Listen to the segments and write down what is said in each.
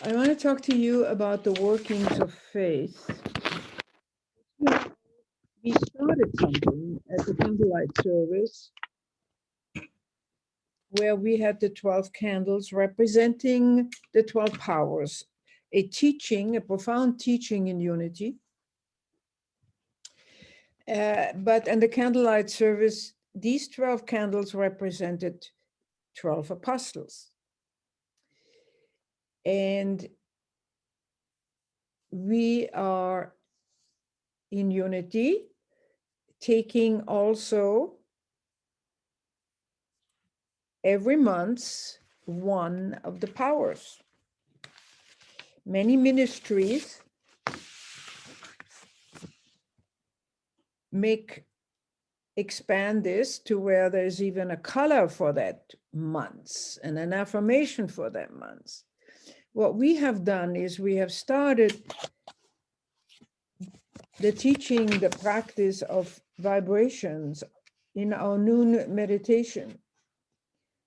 I want to talk to you about the workings of faith. We started something at the candlelight service where we had the 12 candles representing the 12 powers, a teaching, a profound teaching in unity. But in the candlelight service, these 12 candles represented 12 apostles. And we are in unity, taking also every month one of the powers. Many ministries expand this to where there's even a color for that month and an affirmation for that month. What we have done is we have started the teaching, the practice of vibrations in our noon meditation,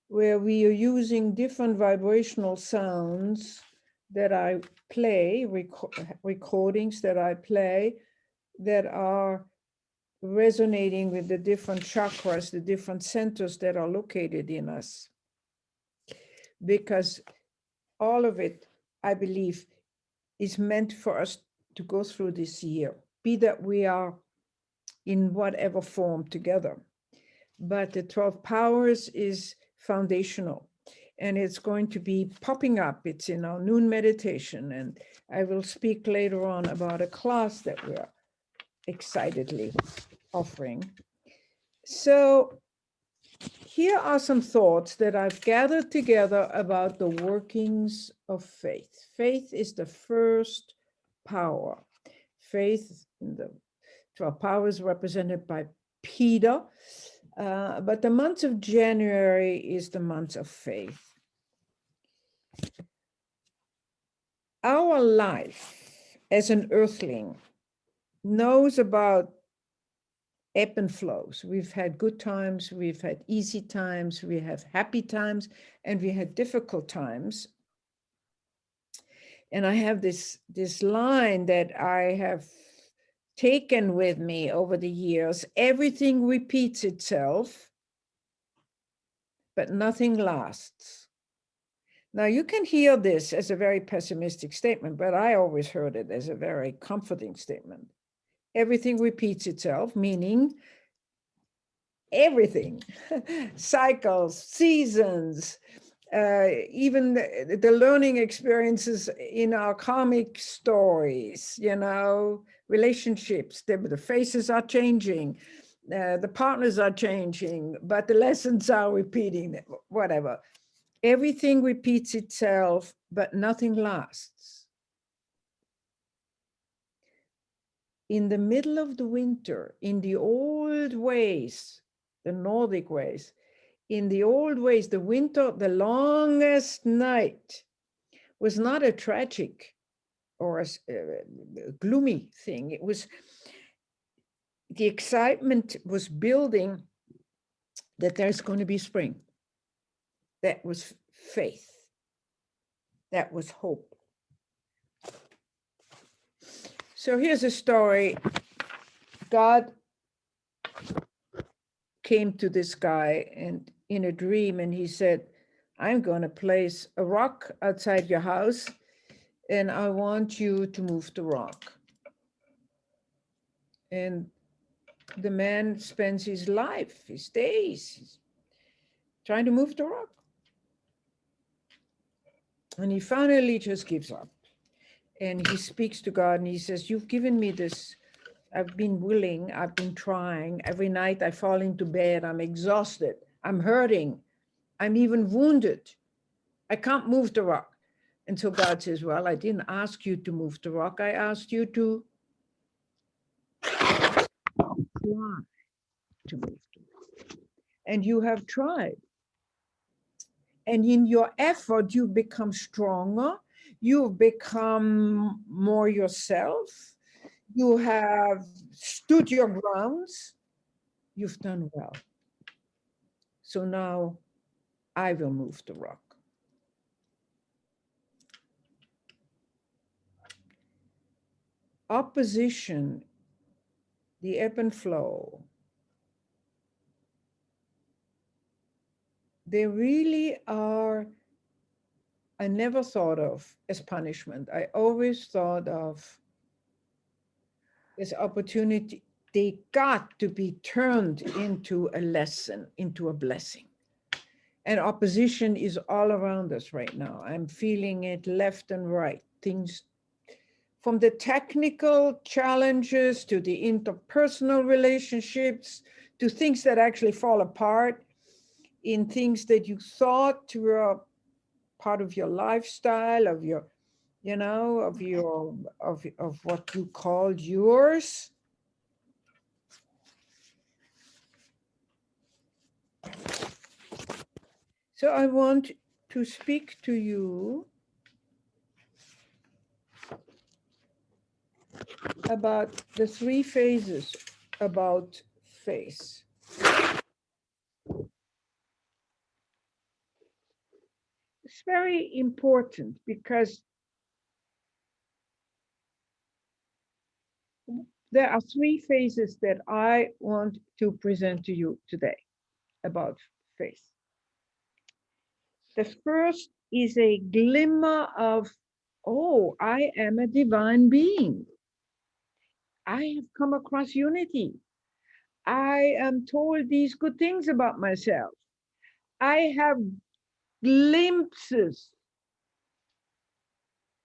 where we are using different vibrational sounds that I play, recordings that I play, that are resonating with the different chakras, the different centers that are located in us. Because all of it, I believe, is meant for us to go through this year, be that we are in whatever form together. But the 12 powers is foundational, and it's going to be popping up. It's in our noon meditation, and I will speak later on about a class that we're excitedly offering. So here are some thoughts that I've gathered together about the workings of faith. Faith is the first power. Faith in the 12 powers represented by Peter, but the month of January is the month of faith. Our life as an earthling knows about ebb and flows. We've had good times, we've had easy times, we have happy times, and we had difficult times. And I have this line that I have taken with me over the years: everything repeats itself, but nothing lasts. Now, you can hear this as a very pessimistic statement, but I always heard it as a very comforting statement. Everything repeats itself, meaning everything, cycles, seasons, even the learning experiences in our karmic stories, relationships, the faces are changing, the partners are changing, but the lessons are repeating, whatever. Everything repeats itself, but nothing lasts. In the middle of the winter, in the old ways, the Nordic ways, in the old ways, the winter, the longest night, was not a tragic or a gloomy thing. It was, the excitement was building that there's going to be spring. That was faith. That was hope. So here's a story. God came to this guy and in a dream, and he said, I'm going to place a rock outside your house, and I want you to move the rock. And the man spends his life, his days, trying to move the rock. And he finally just gives up. And he speaks to God and he says, you've given me this. I've been willing, I've been trying. Every night I fall into bed, I'm exhausted, I'm hurting, I'm even wounded. I can't move the rock. And so God says, well, I didn't ask you to move the rock. I asked you to try to move the rock. And you have tried. And in your effort, you've become stronger. You've become more yourself. You have stood your grounds. You've done well. So now I will move the rock. opposition, the ebb and flow, they really are, I never thought of as punishment. I always thought of as opportunity. They got to be turned into a lesson, into a blessing. And opposition is all around us right now. I'm feeling it left and right. Things from the technical challenges to the interpersonal relationships to things that actually fall apart in things that you thought were part of your lifestyle, of your, you know, of what you called yours. So I want to speak to you about the three phases about faith. It's very important because there are three phases that I want to present to you today about faith. The first is a glimmer of, oh, I am a divine being. I have come across unity. I am told these good things about myself. I have glimpses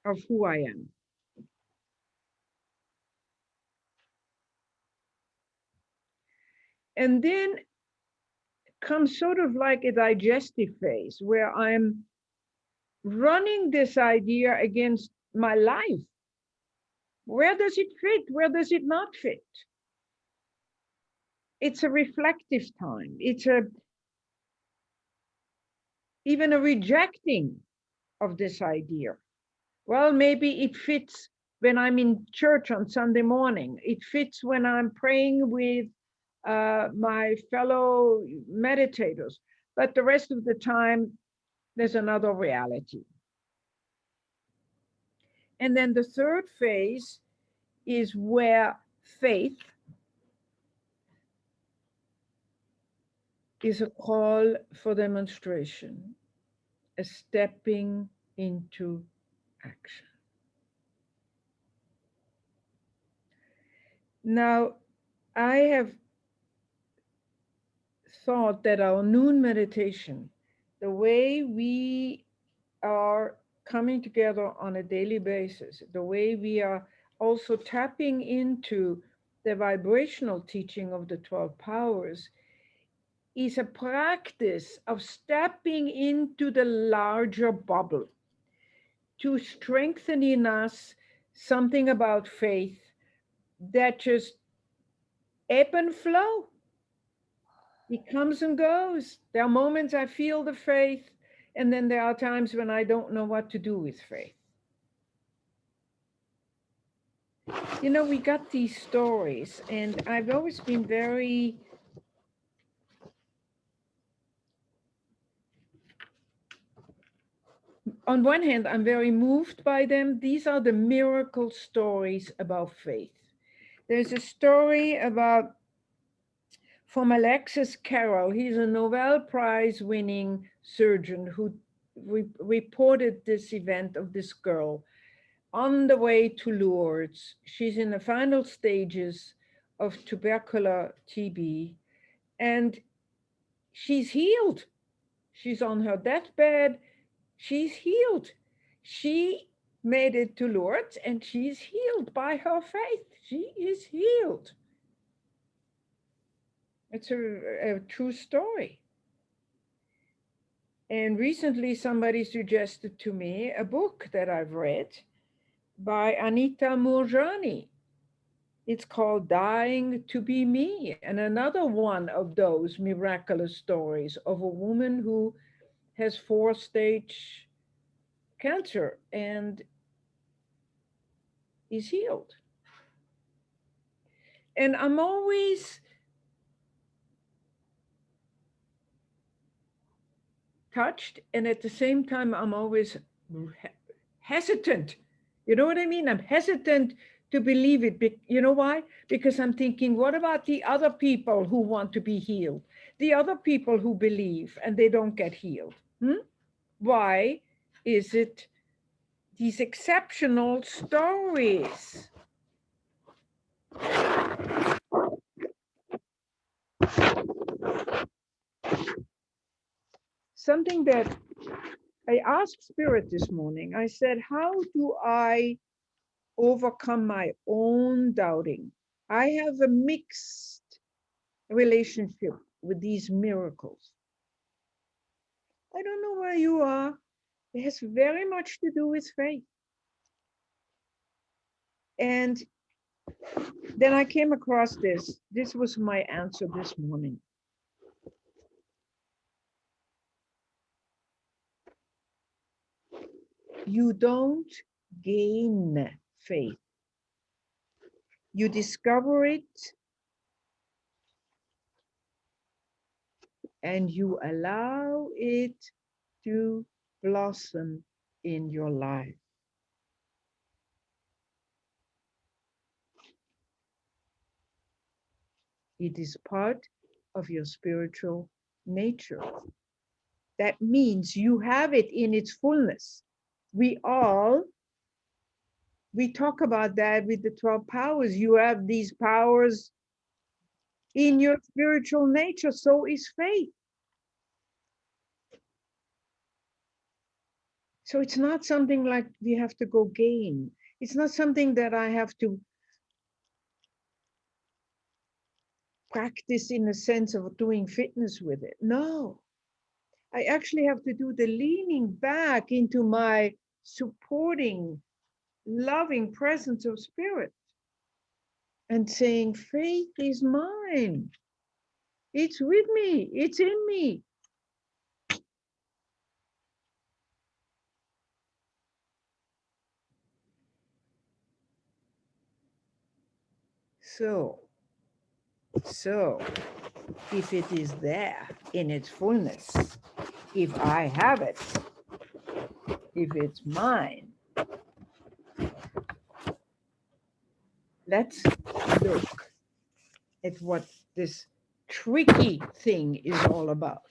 of who I am. And then comes sort of like a digestive phase where I'm running this idea against my life. Where does it fit? Where does it not fit? It's a reflective time. It's even a rejecting of this idea. Well, maybe it fits when I'm in church on Sunday morning. It fits when I'm praying with my fellow meditators. But the rest of the time, there's another reality. And then the third phase is where faith is a call for demonstration, a stepping into action. Now, I have thought that our noon meditation, the way we are coming together on a daily basis, the way we are also tapping into the vibrational teaching of the 12 powers, is a practice of stepping into the larger bubble to strengthen in us something about faith that just ebb and flow. It comes and goes. There are moments I feel the faith, and then there are times when I don't know what to do with faith. You know, we got these stories, and I've always been very on one hand, I'm very moved by them. These are the miracle stories about faith. There's a story about from Alexis Carrel. He's a Nobel Prize winning surgeon who reported this event of this girl on the way to Lourdes. She's in the final stages of tubercular TB, and she's healed. She's on her deathbed. She's healed. She made it to Lourdes, and she's healed by her faith. She is healed. It's a true story. And recently somebody suggested to me a book that I've read by Anita Moorjani. It's called Dying to Be Me, and another one of those miraculous stories of a woman who has 4-stage cancer and is healed. And I'm always touched, and at the same time, I'm always hesitant. You know what I mean? I'm hesitant to believe it. You know why? Because I'm thinking, what about the other people who want to be healed? The other people who believe and they don't get healed? Why is it these exceptional stories? Something that I asked Spirit this morning, I said, how do I overcome my own doubting? I have a mixed relationship with these miracles. I don't know where you are. It has very much to do with faith. And then I came across this. This was my answer this morning. You don't gain faith. You discover it and you allow it to blossom in your life. It is part of your spiritual nature. That means you have it in its fullness. We talk about that with the 12 powers. You have these powers in your spiritual nature, so is faith. So it's not something like we have to go gain. It's not something that I have to practice in the sense of doing fitness with it. No, I actually have to do the leaning back into my supporting, loving presence of spirit and saying, faith is mine. It's with me. It's in me. So if it is there in its fullness, if I have it, if it's mine, let's look at what this tricky thing is all about.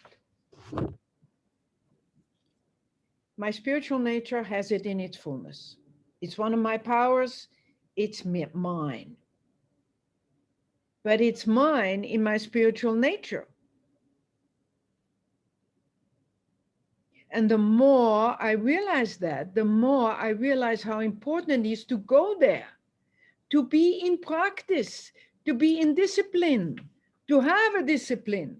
My spiritual nature has it in its fullness. It's one of my powers. It's mine. But it's mine in my spiritual nature. And the more I realize that, the more I realize how important it is to go there, to be in practice, to be in discipline, to have a discipline.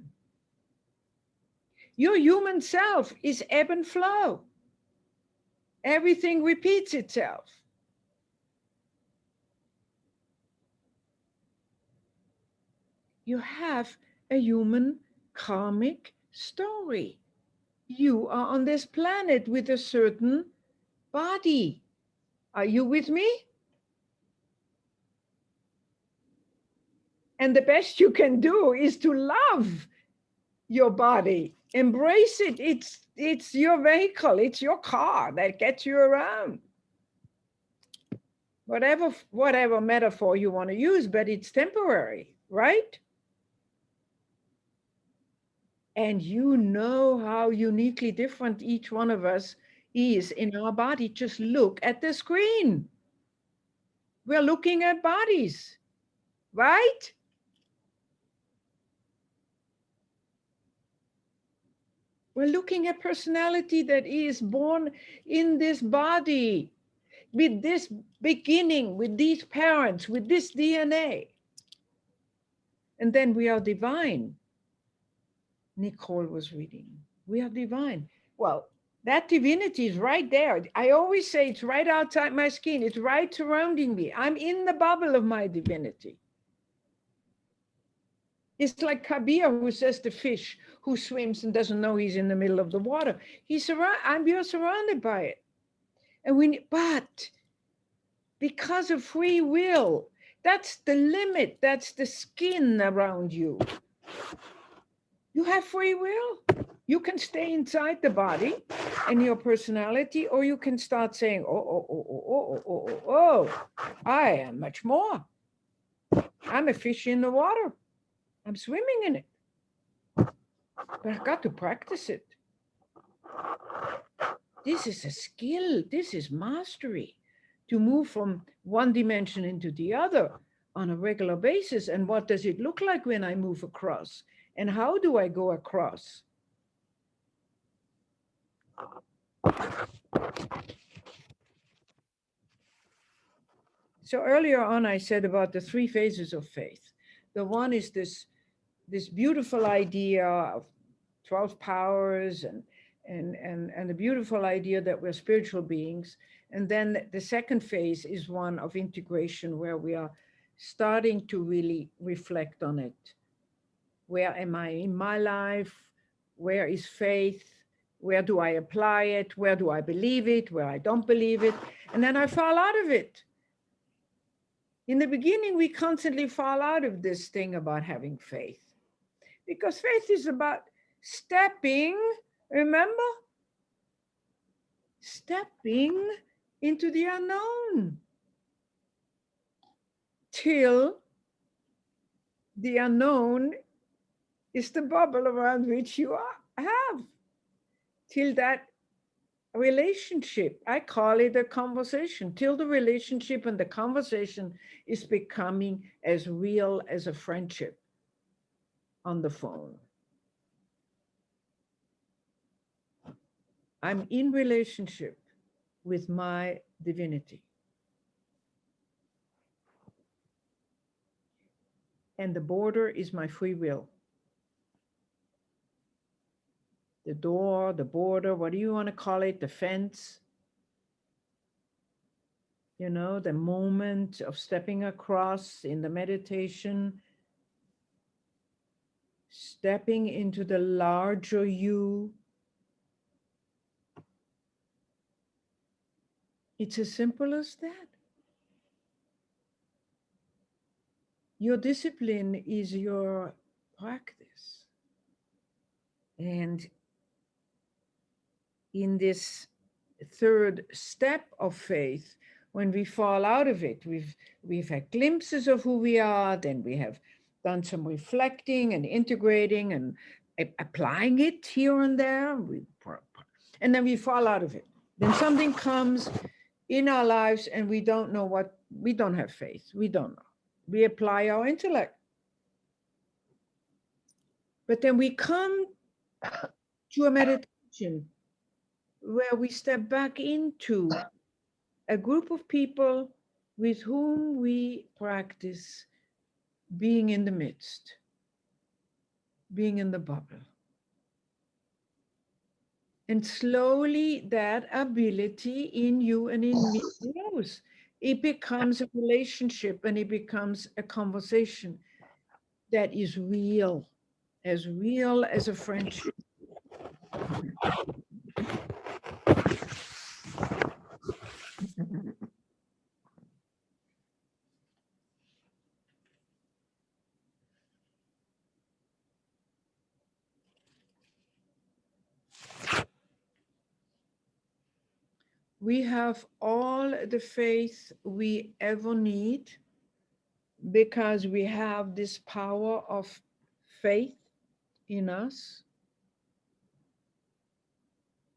Your human self is ebb and flow. Everything repeats itself. You have a human karmic story. You are on this planet with a certain body. Are you with me? And the best you can do is to love your body. Embrace it. It's your vehicle. It's your car that gets you around. Whatever metaphor you want to use, but it's temporary, right? And you know how uniquely different each one of us is in our body. Just look at the screen. We're looking at bodies, right? We're looking at personality that is born in this body, with this beginning, with these parents, with this DNA. And then we are divine. Nicole was reading. We are divine. Well, that divinity is right there. I always say it's right outside my skin. It's right surrounding me. I'm in the bubble of my divinity. It's like Kabir, who says the fish who swims and doesn't know he's in the middle of the water. You're surrounded by it. But because of free will, that's the limit. That's the skin around you. You have free will. You can stay inside the body and your personality, or you can start saying, oh, I am much more. I'm a fish in the water. I'm swimming in it. But I got to practice it. This is a skill. This is mastery, to move from one dimension into the other on a regular basis. And what does it look like when I move across? And how do I go across? So earlier on, I said about the three phases of faith. The one is this beautiful idea of 12 powers and the beautiful idea that we're spiritual beings. And then the second phase is one of integration, where we are starting to really reflect on it. Where am I in my life? Where is faith? Where do I apply it? Where do I believe it? Where I don't believe it? And then I fall out of it. In the beginning, we constantly fall out of this thing about having faith, because faith is about stepping, remember? Stepping into the unknown till the unknown is the bubble around which you have, till that relationship, I call it a conversation, till the relationship and the conversation is becoming as real as a friendship on the phone. I'm in relationship with my divinity. And the border is my free will. The door, the border, what do you want to call it? The fence. You know, the moment of stepping across in the meditation, stepping into the larger you. It's as simple as that. Your discipline is your practice. And in this third step of faith, when we fall out of it, we've had glimpses of who we are, then we have done some reflecting and integrating and applying it here and there, and then we fall out of it. Then something comes in our lives and we don't know what, we don't have faith, we don't know. We apply our intellect. But then we come to a meditation where we step back into a group of people with whom we practice being in the midst, being in the bubble. And slowly that ability in you and in me grows. It becomes a relationship and it becomes a conversation that is real as a friendship. We have all the faith we ever need because we have this power of faith in us.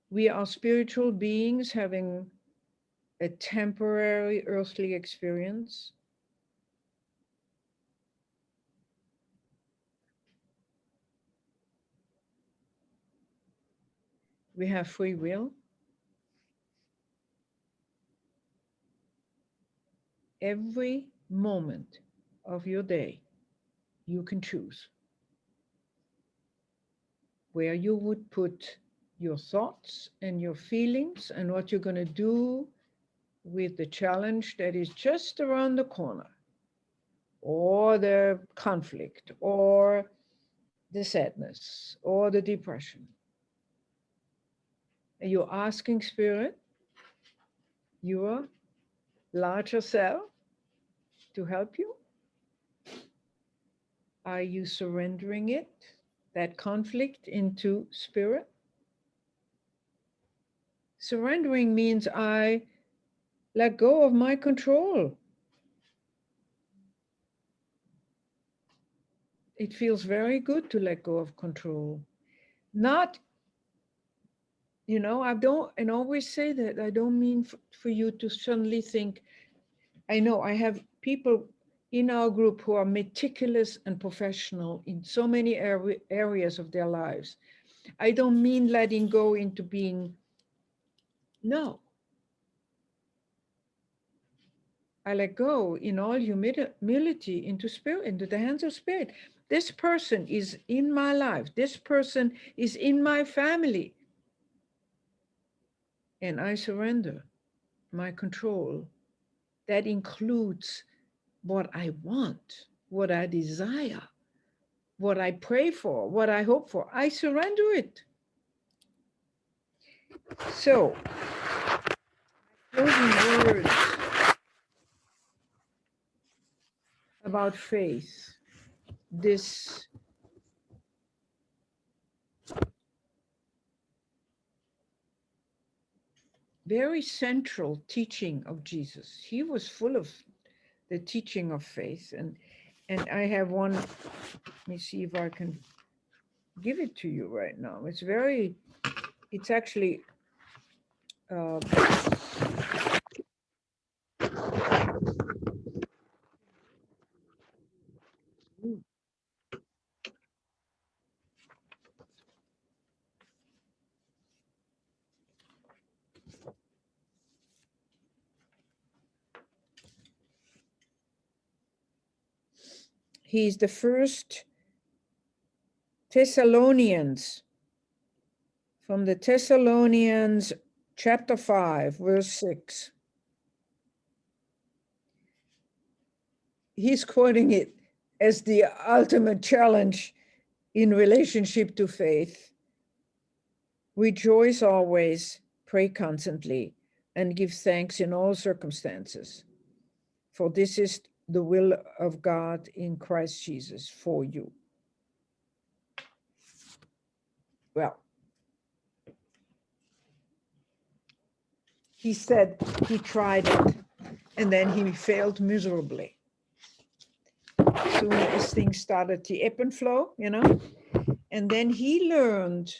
We are spiritual beings having a temporary earthly experience. We have free will. Every moment of your day, you can choose where you would put your thoughts and your feelings and what you're going to do with the challenge that is just around the corner, or the conflict, or the sadness, or the depression. And you're asking Spirit, your larger self, to help you. Are you surrendering it? that conflict into spirit. Surrendering means I let go of my control. It feels very good to let go of control. Not, I don't, and always say that I don't mean for you to suddenly think, I know I have people in our group who are meticulous and professional in so many areas of their lives. I don't mean letting go into being, no. I let go in all humility into spirit, into the hands of spirit. This person is in my life. This person is in my family. And I surrender my control. That includes what I want, what I desire, what I pray for, what I hope for. I surrender it. So, closing words about faith. This very central teaching of Jesus. He was full of the teaching of faith. And I have one, let me see if I can give it to you right now. It's actually, uh, he's the first Thessalonians, from the Thessalonians chapter 5, verse 6. He's quoting it as the ultimate challenge in relationship to faith. Rejoice always, pray constantly, and give thanks in all circumstances. For this is the will of God in Christ Jesus for you. Well, he said he tried it and then he failed miserably. As soon as things started to ebb and flow, and then he learned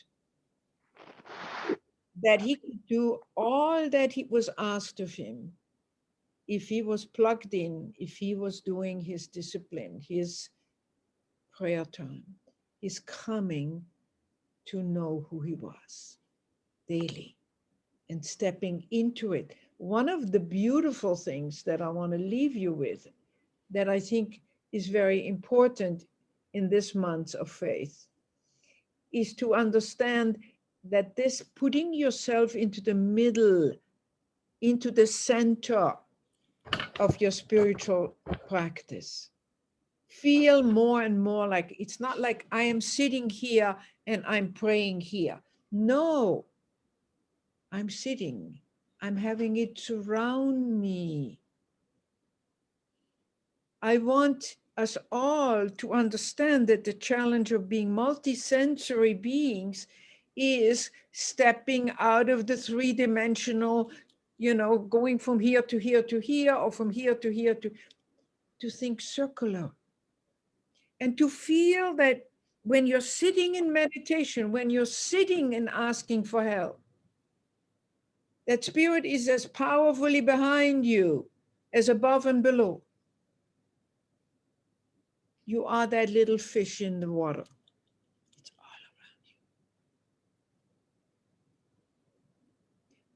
that he could do all that he was asked of him if he was plugged in, if he was doing his discipline, his prayer time, his coming to know who he was daily and stepping into it. One of the beautiful things that I want to leave you with, that I think is very important in this month of faith, is to understand that this putting yourself into the middle, into the center of your spiritual practice, feel more and more like it's not like I am sitting here and I'm praying here. No, I'm sitting, I'm having it surround me. I want us all to understand that the challenge of being multisensory beings is stepping out of the three-dimensional, going from here to here to here, or from here to here to think circular. And to feel that when you're sitting in meditation, when you're sitting and asking for help, that spirit is as powerfully behind you as above and below. You are that little fish in the water. It's all around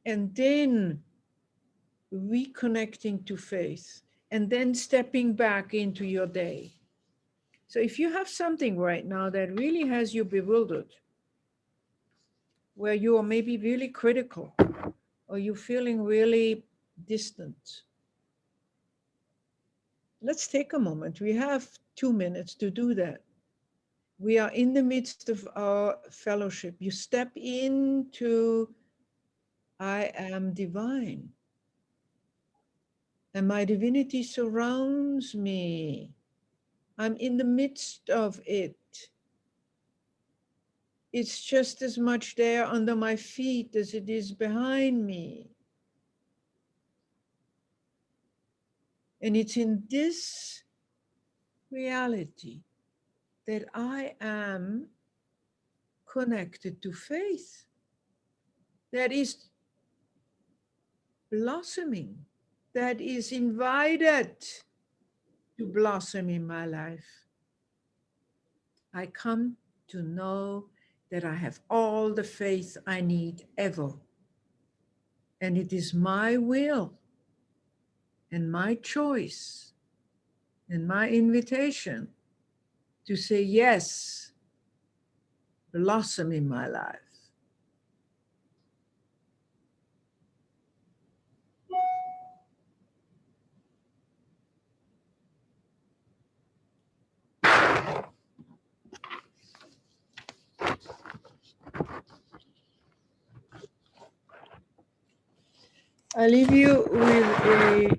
you. And then reconnecting to faith, and then stepping back into your day. So if you have something right now that really has you bewildered, where you are maybe really critical, or you're feeling really distant, let's take a moment. We have 2 minutes to do that. We are in the midst of our fellowship. You step into, I am divine, and my divinity surrounds me. I'm in the midst of it. it's just as much there under my feet as it is behind me. And it's in this reality that I am connected to faith that is blossoming, that is invited to blossom in my life. I come to know that I have all the faith I need ever. And it is my will and my choice and my invitation to say yes, blossom in my life. I leave you with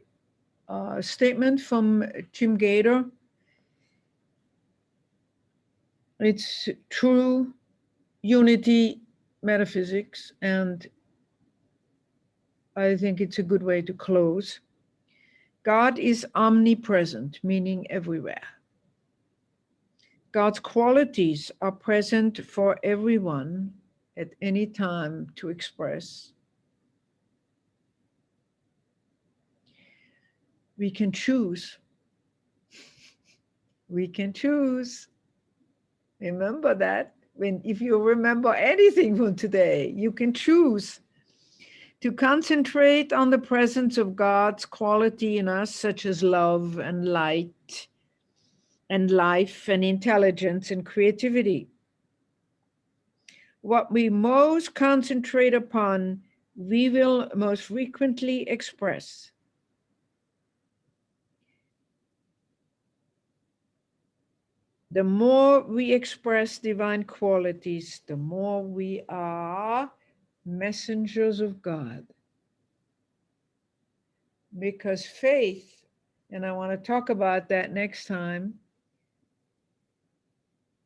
a statement from Jim Gator. It's true unity metaphysics, and I think it's a good way to close. God is omnipresent, meaning everywhere. God's qualities are present for everyone at any time to express. We can choose. We can choose. Remember that. If you remember anything from today, you can choose to concentrate on the presence of God's quality in us, such as love and light and life and intelligence and creativity. What we most concentrate upon, we will most frequently express. The more we express divine qualities, the more we are messengers of God. Because faith, and I want to talk about that next time,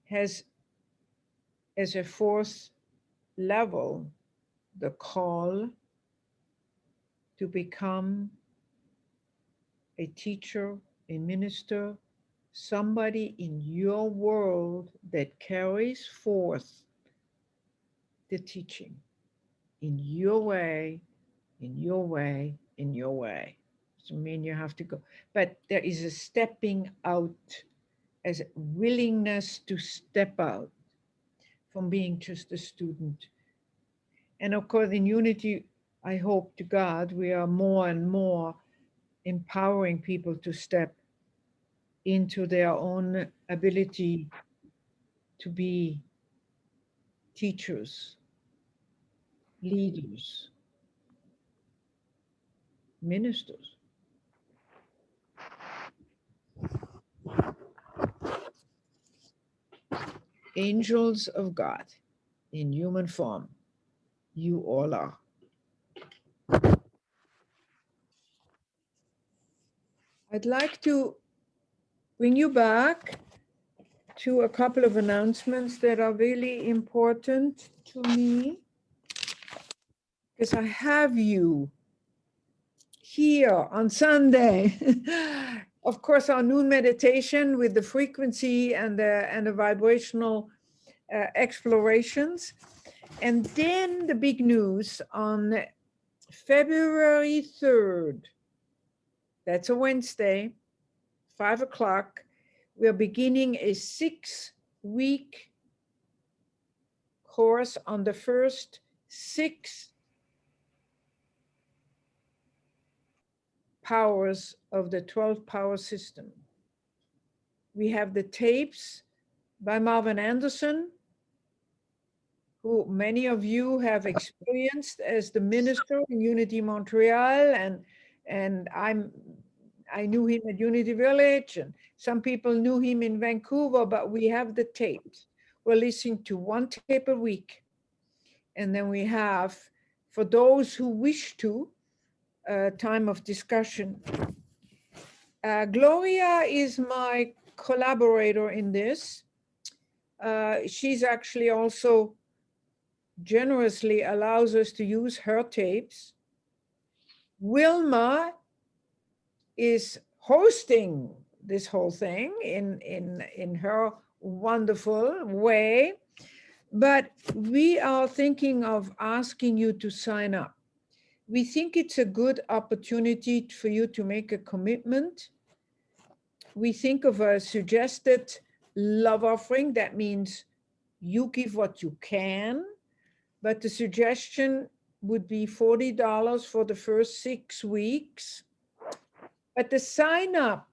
has as a fourth level the call to become a teacher, a minister, somebody in your world that carries forth the teaching in your way, in your way, in your way. Doesn't mean you have to go, but there is a stepping out, as a willingness to step out from being just a student. And of course, in Unity, I hope to God, we are more and more empowering people to step into their own ability to be teachers, leaders, ministers. Angels of God in human form. You all are. I'd like to bring you back to a couple of announcements that are really important to me, because I have you here on Sunday. Of course, our noon meditation with the frequency and the vibrational explorations. And then the big news on February 3rd, that's a Wednesday, 5 o'clock, we're beginning a 6-week course on the first 6 powers of the 12 power system. We have the tapes by Marvin Anderson, who many of you have experienced as the minister in UnityMontreal, and I knew him at Unity Village, and some people knew him in Vancouver, but we have the tapes. We're listening to 1 tape a week. And then we have, for those who wish to, time of discussion. Gloria is my collaborator in this. She's actually also generously allows us to use her tapes. Wilma is hosting this whole thing in her wonderful way. But we are thinking of asking you to sign up. We think it's a good opportunity for you to make a commitment. We think of a suggested love offering. That means you give what you can, but the suggestion would be $40 for the first 6 weeks. But the sign up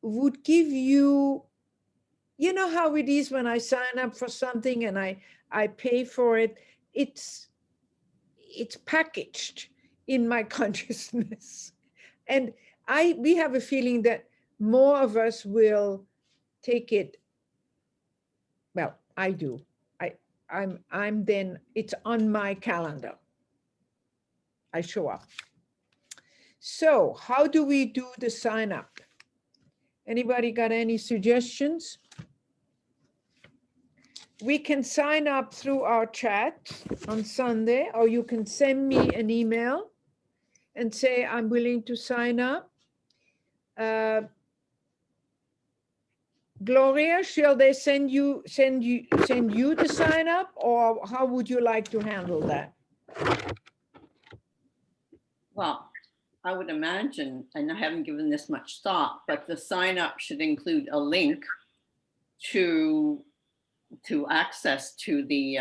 would give you, you know how it is when I sign up for something and I pay for it, it's packaged in my consciousness. And we have a feeling that more of us will take it. Well, I do. I'm then, it's on my calendar. I show up. So how do we do the sign up? Anybody got any suggestions? We can sign up through our chat on Sunday, or you can send me an email and say, I'm willing to sign up. Gloria, shall they send you to sign up, or how would you like to handle that? Well, I would imagine, and I haven't given this much thought, but the sign up should include a link to access to the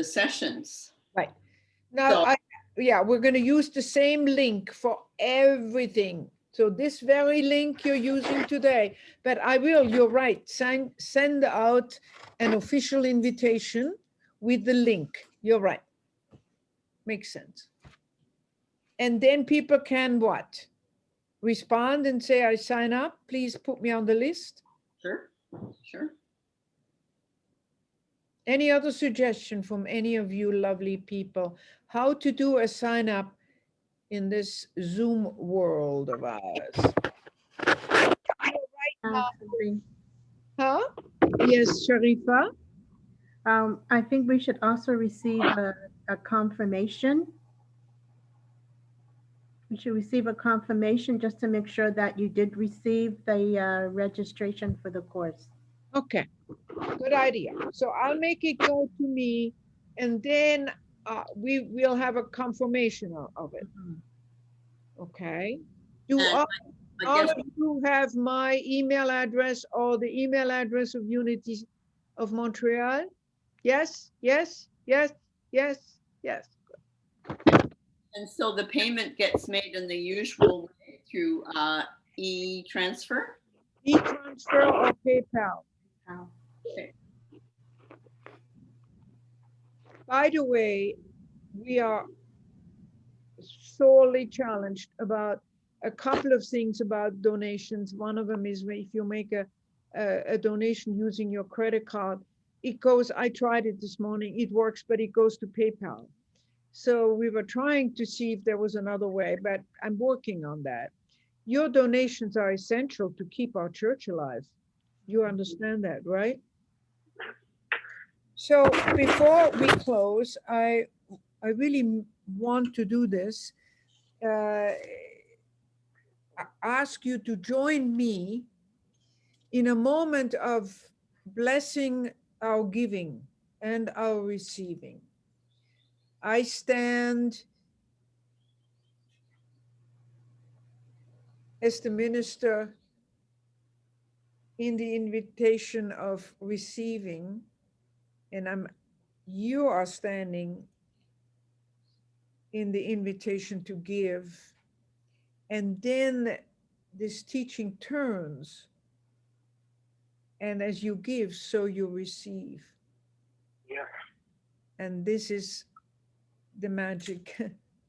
sessions. Right. Now, So, yeah, we're going to use the same link for everything. So this very link you're using today, but you're right, send out an official invitation with the link. You're right. Makes sense. And then people can what? Respond and say, I sign up, please put me on the list. sure. Any other suggestion from any of you lovely people, how to do a sign up in this Zoom world of ours? Huh? Yes, Sharifa? I think we should also receive a confirmation. We should receive a confirmation just to make sure that you did receive the registration for the course. Okay, good idea. So I'll make it go to me, and then we'll have a confirmation of it. Okay. Do all of you have my email address or the email address of Unity of Montreal? Yes, yes, yes, yes, yes. And so the payment gets made in the usual way through e-transfer? E-transfer or PayPal. Okay. By the way, we are sorely challenged about a couple of things about donations. One of them is if you make a donation using your credit card, it goes, I tried it this morning, it works, but it goes to PayPal. So we were trying to see if there was another way, but I'm working on that. Your donations are essential to keep our church alive. You understand that, right? So before we close, I really want to do this. Ask you to join me in a moment of blessing our giving and our receiving. I stand as the minister in the invitation of receiving, and you are standing in the invitation to give. And then this teaching turns, and as you give, so you receive. Yeah. And this is the magic,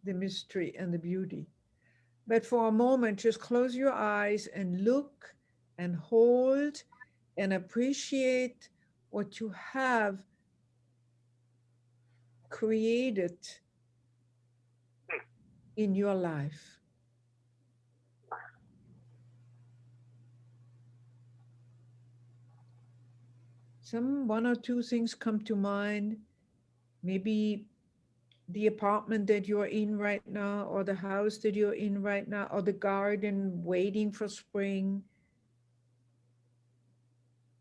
the mystery, and the beauty. But for a moment, just close your eyes and look and hold and appreciate what you have created in your life. one or two things come to mind. Maybe the apartment that you're in right now, or the house that you're in right now, or the garden waiting for spring,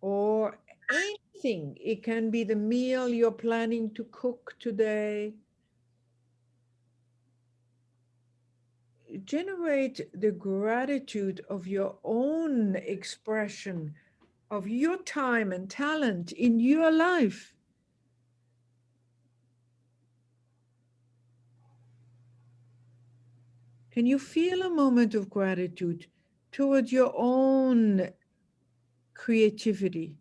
or anything. It can be the meal you're planning to cook today. Generate the gratitude of your own expression of your time and talent in your life. Can you feel a moment of gratitude toward your own creativity,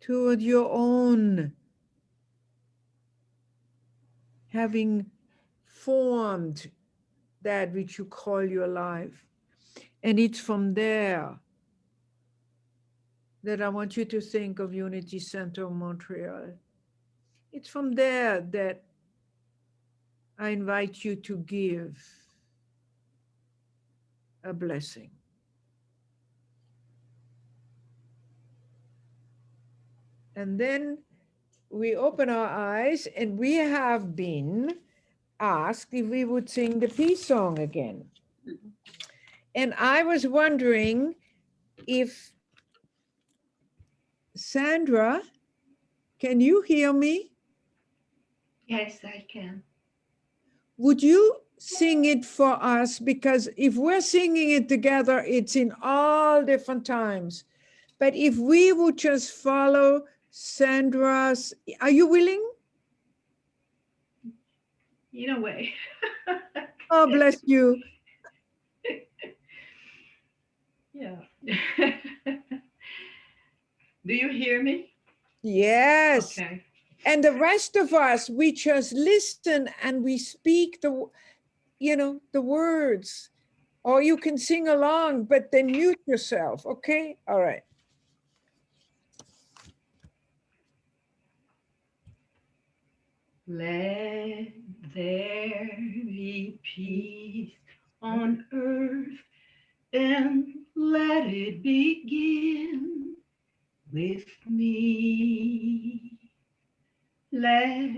toward your own having formed that which you call your life? And it's from there that I want you to think of Unity Center Montreal. It's from there that I invite you to give a blessing. And then we open our eyes, and we have been asked if we would sing the peace song again. And I was wondering if Sandra, can you hear me? Yes, I can. Would you sing it for us? Because if we're singing it together, it's in all different times. But if we would just follow Sandra's, are you willing? In a way. Oh, bless you. Yeah. Do you hear me? Yes. Okay. And the rest of us, we just listen and we speak the, the words. Or you can sing along, but then mute yourself. Okay? All right. Let there be peace on earth, and let it begin with me. Let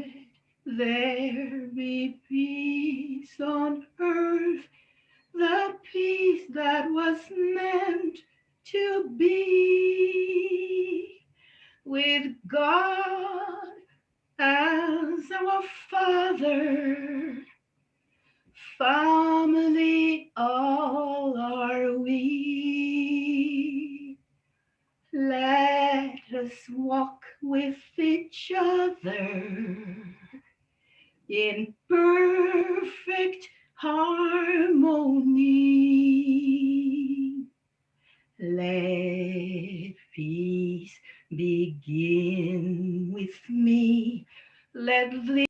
there be peace on earth, the peace that was meant to be, with God as our Father. Family all are we. Let us walk with each other in perfect harmony. Let peace begin with me. Let the